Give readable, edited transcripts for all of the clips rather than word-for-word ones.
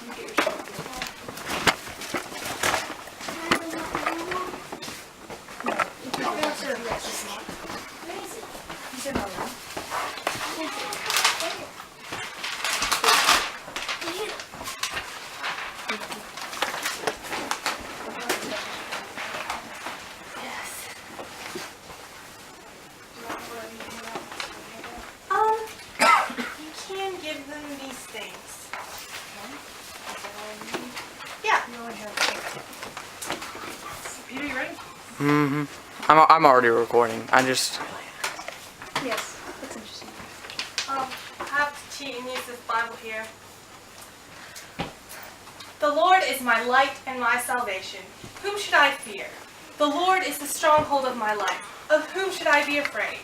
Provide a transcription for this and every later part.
You get yourself You can give them these things. Yeah. Peter, you ready? Mm-hmm. I'm already recording. Yes. That's interesting. I have to cheat and use this Bible here. The Lord is my light and my salvation. Whom should I fear? The Lord is the stronghold of my life. Of whom should I be afraid?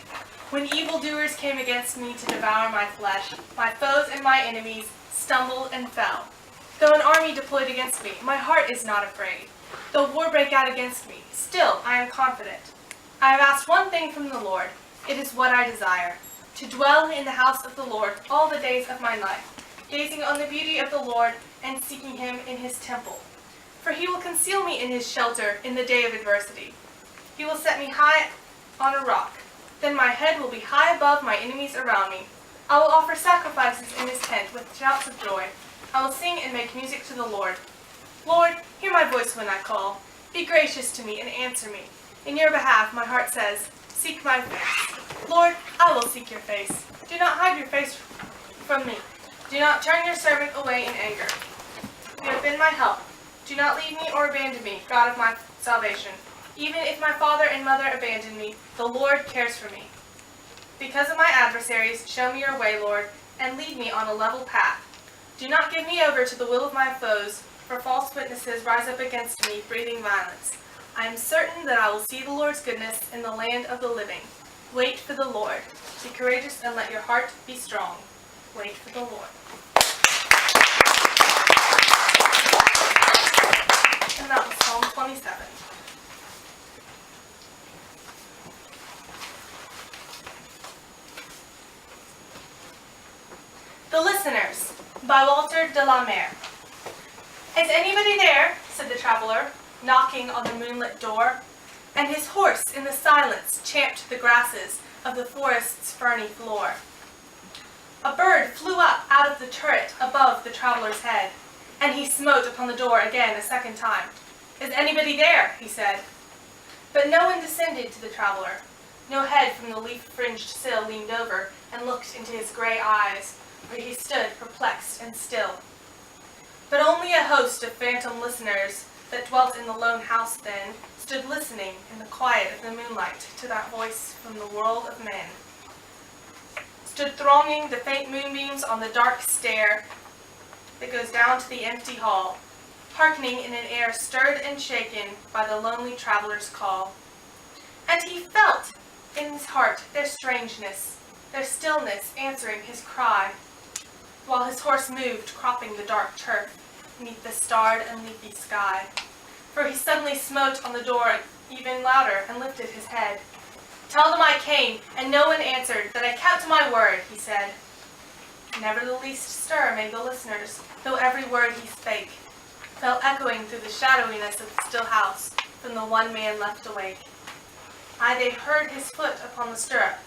When evildoers came against me to devour my flesh, my foes and my enemies stumbled and fell. Though an army deployed against me, my heart is not afraid. Though war break out against me, still I am confident. I have asked one thing from the Lord. It is what I desire, to dwell in the house of the Lord all the days of my life, gazing on the beauty of the Lord and seeking him in his temple. For he will conceal me in his shelter in the day of adversity. He will set me high on a rock. Then my head will be high above my enemies around me. I will offer sacrifices in his tent with shouts of joy. I will sing and make music to the Lord. Lord, hear my voice when I call. Be gracious to me and answer me. In your behalf, my heart says, seek my face. Lord, I will seek your face. Do not hide your face from me. Do not turn your servant away in anger. You have been my help. Do not leave me or abandon me, God of my salvation. Even if my father and mother abandon me, the Lord cares for me. Because of my adversaries, show me your way, Lord, and lead me on a level path. Do not give me over to the will of my foes, for false witnesses rise up against me, breathing violence. I am certain that I will see the Lord's goodness in the land of the living. Wait for the Lord. Be courageous and let your heart be strong. Wait for the Lord. And that was Psalm 27. The Listeners, by Walter de la Mare. Is anybody there? Said the traveler, knocking on the moonlit door, and his horse in the silence champed the grasses of the forest's ferny floor. A bird flew up out of the turret above the traveler's head, and he smote upon the door again a second time. Is anybody there? He said. But no one descended to the traveler. No head from the leaf-fringed sill leaned over and looked into his gray eyes, where he stood perplexed and still. But only a host of phantom listeners that dwelt in the lone house then stood listening in the quiet of the moonlight to that voice from the world of men. Stood thronging the faint moonbeams on the dark stair that goes down to the empty hall, hearkening in an air stirred and shaken by the lonely traveler's call. And he felt in his heart their strangeness, their stillness answering his cry, while his horse moved, cropping the dark turf beneath the starred and leafy sky. For he suddenly smote on the door even louder and lifted his head. Tell them I came, and no one answered, that I kept my word, he said. Never the least stir made the listeners, though every word he spake fell echoing through the shadowiness of the still house from the one man left awake. Aye, they heard his foot upon the stirrup,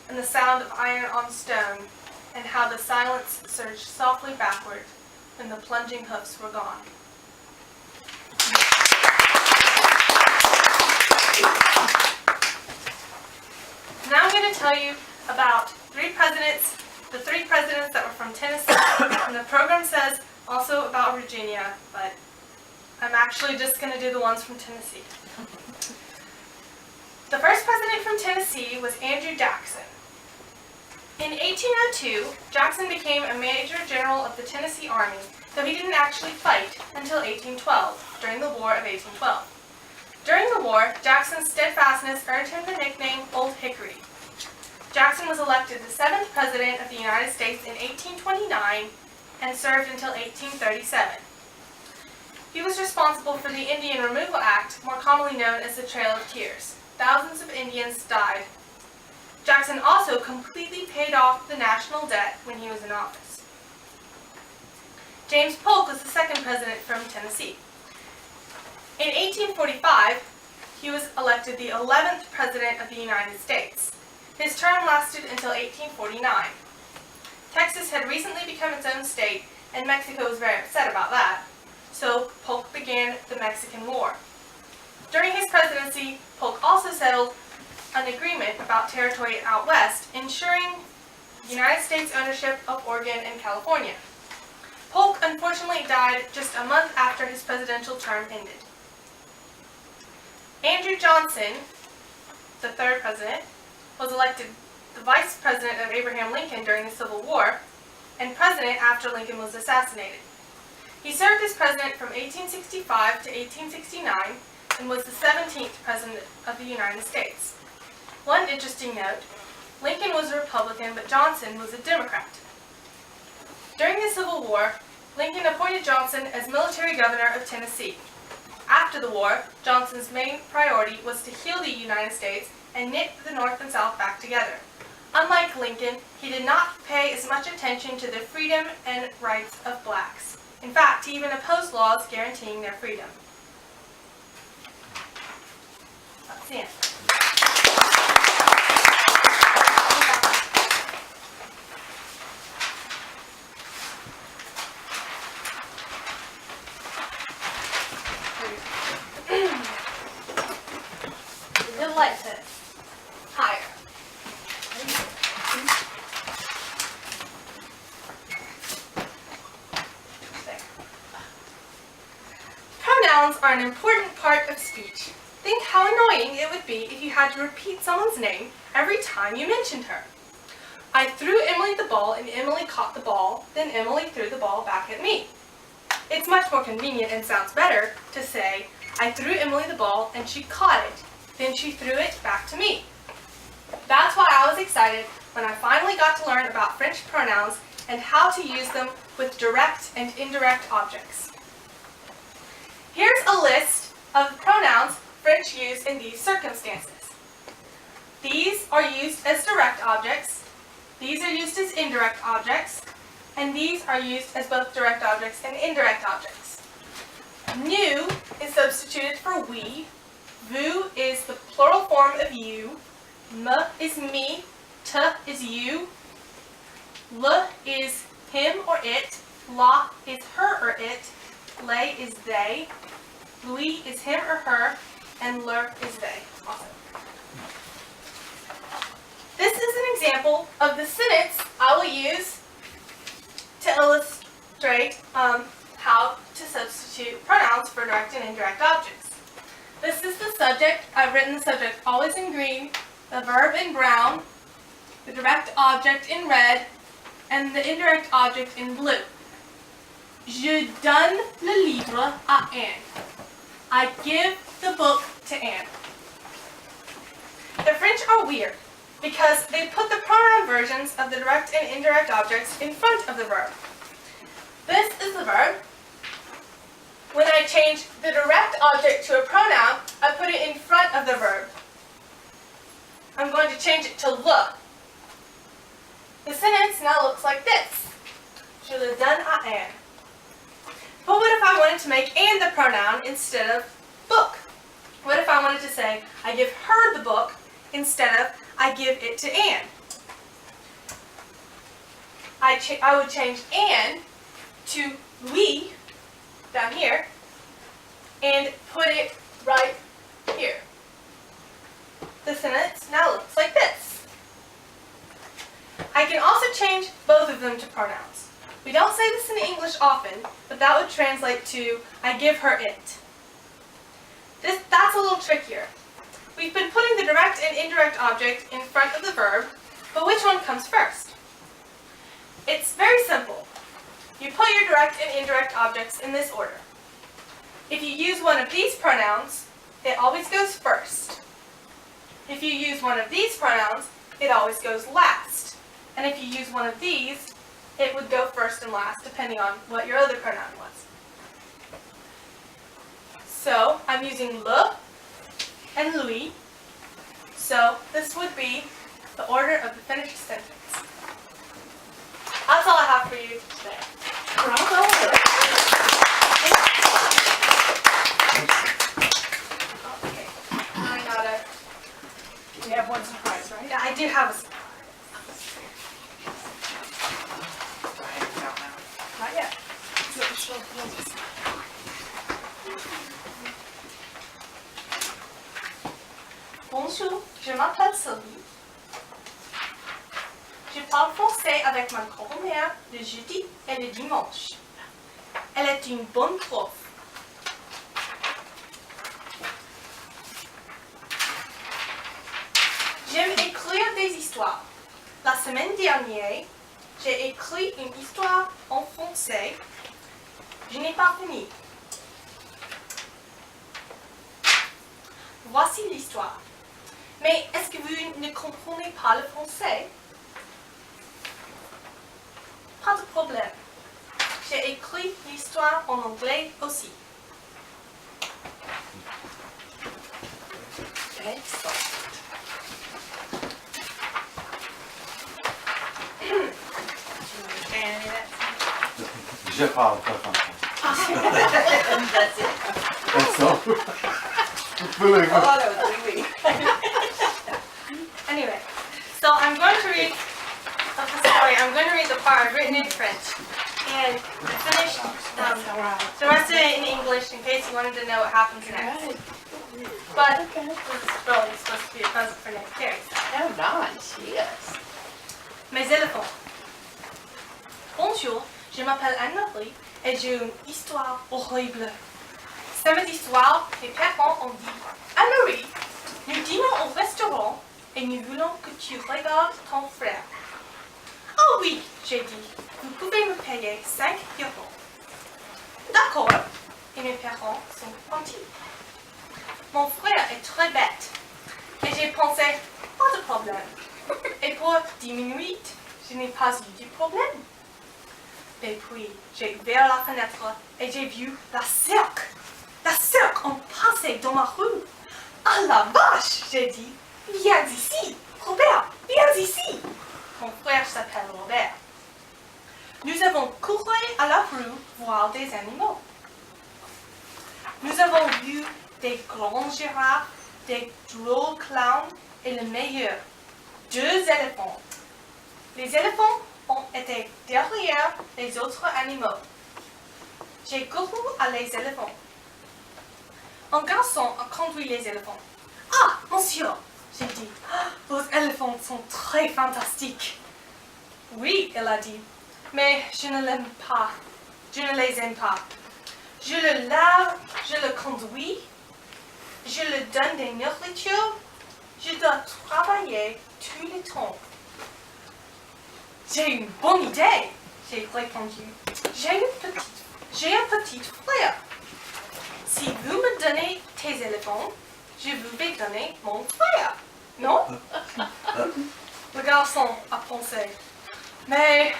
and the sound of iron on stone, and how the silence surged softly backward when the plunging hoofs were gone. Now I'm going to tell you about the three presidents that were from Tennessee, and the program says also about Virginia, but I'm actually just going to do the ones from Tennessee. The first president from Tennessee was Andrew Jackson. In 1802, Jackson became a major general of the Tennessee Army, though he didn't actually fight until 1812, during the War of 1812. During the war, Jackson's steadfastness earned him the nickname Old Hickory. Jackson was elected the 7th President of the United States in 1829 and served until 1837. He was responsible for the Indian Removal Act, more commonly known as the Trail of Tears. Thousands of Indians died. Jackson also completely paid off the national debt when he was in office. James Polk was the second president from Tennessee. In 1845, he was elected the 11th president of the United States. His term lasted until 1849. Texas had recently become its own state, and Mexico was very upset about that, so Polk began the Mexican War. During his presidency, Polk also settled an agreement about territory out west, ensuring United States ownership of Oregon and California. Polk unfortunately died just a month after his presidential term ended. Andrew Johnson, the third president, was elected the vice president of Abraham Lincoln during the Civil War and president after Lincoln was assassinated. He served as president from 1865 to 1869 and was the 17th president of the United States. One interesting note, Lincoln was a Republican, but Johnson was a Democrat. During the Civil War, Lincoln appointed Johnson as military governor of Tennessee. After the war, Johnson's main priority was to heal the United States and knit the North and South back together. Unlike Lincoln, he did not pay as much attention to the freedom and rights of blacks. In fact, he even opposed laws guaranteeing their freedom. That's the end. Delighted. Higher. There. Pronouns are an important part of speech. Think how annoying it would be if you had to repeat someone's name every time you mentioned her. I threw Emily the ball and Emily caught the ball, then Emily threw the ball back at me. It's much more convenient and sounds better to say, I threw Emily the ball and she caught it. Then she threw it back to me. That's why I was excited when I finally got to learn about French pronouns and how to use them with direct and indirect objects. Here's a list of pronouns French use in these circumstances. These are used as direct objects, these are used as indirect objects, and these are used as both direct objects and indirect objects. Nous is substituted for we. Vous is the plural form of you. Me is me. Te is you. Le is him or it. La is her or it. Les is they. Lui is him or her. And leur is they. Awesome. This is an example of the sentence I will use to illustrate how to substitute pronouns for direct and indirect objects. This is the subject. I've written the subject always in green, the verb in brown, the direct object in red, and the indirect object in blue. Je donne le livre à Anne. I give the book to Anne. The French are weird because they put the pronoun versions of the direct and indirect objects in front of the verb. This is the verb. When I change the direct object to a pronoun, I put it in front of the verb. I'm going to change it to le. The sentence now looks like this. Je le donne à Anne. But what if I wanted to make Anne the pronoun instead of book? What if I wanted to say, I give her the book instead of I give it to Anne? I would change Anne to we down here and put it right here. The sentence now looks like this. I can also change both of them to pronouns. We don't say this in English often, but that would translate to I give her it. That's a little trickier. We've been putting the direct and indirect object in front of the verb, but which one comes first? It's very simple. You put your direct and indirect objects in this order. If you use one of these pronouns, it always goes first. If you use one of these pronouns, it always goes last. And if you use one of these, it would go first and last, depending on what your other pronoun was. So I'm using le and lui. So this would be the order of the finished sentence. That's all I have for you today. Bravo! Bonjour, je m'appelle Sylvie. Je parle français avec ma grand-mère le jeudi et le dimanche. Elle est une bonne prof. J'aime écrire des histoires. La semaine dernière, j'ai écrit une histoire en français. Je n'ai pas fini. Voici l'histoire. Mais est-ce que vous ne comprenez pas le français? Pas de problème. J'ai écrit l'histoire en anglais aussi. Je parle pas français. That's all. Really good. Oh, that was really weak. Anyway, so I'm going to read I'm going to read the part I've written in French. And I finished the rest of it in English in case you wanted to know what happens next. But this is really supposed to be a present for Nick Carey. Oh, nice, yes. Mes éléphants. Bonjour, je m'appelle Anne-Marie et j'ai une histoire horrible. Samedi soir, mes parents ont dit Anne-Marie, nous dînons au restaurant et nous voulons que tu regardes ton frère. Oh oui, j'ai dit, vous pouvez me payer 5 €. D'accord, et mes parents sont partis. Mon frère est très bête et j'ai pensé, pas de problème. Et pour 10 minutes, je n'ai pas eu de problème. Et puis, j'ai ouvert la fenêtre et j'ai vu la cirque. La cirque ont passé dans ma rue. Ah la vache, j'ai dit, viens ici, Robert, viens ici. Mon frère s'appelle Robert. Nous avons couru à la rue voir des animaux. Nous avons vu des grands girafes, des drôles clowns et le meilleur, 2 éléphants. Les éléphants ont été derrière les autres animaux. J'ai couru à les éléphants. Un garçon a conduit les éléphants. Ah, monsieur, j'ai dit, vos éléphants sont très fantastiques. Oui, il a dit, mais je ne l'aime pas. Je ne les aime pas. Je le lave, je le conduis, je le donne des nourritures, je dois travailler tout le temps. J'ai une bonne idée, j'ai répondu. J'ai un petit frère. Si vous me donnez tes éléphants, je vous vais donner mon frère, non? Le garçon a pensé. Mais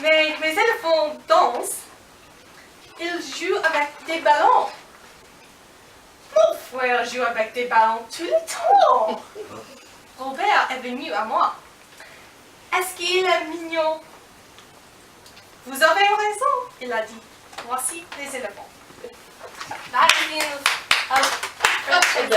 mes éléphants dansent. Ils jouent avec des ballons. Mon frère joue avec des ballons tout le temps. Robert est venu à moi. Est-ce qu'il est mignon? Vous avez raison, il a dit. Voici les éléphants. That is That's good.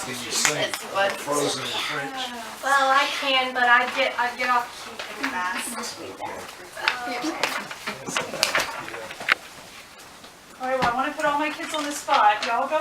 Can you sing That's what- Frozen in French? Well, I can, but I get off key pretty fast. All right, well, I want to put all my kids on the spot. Y'all go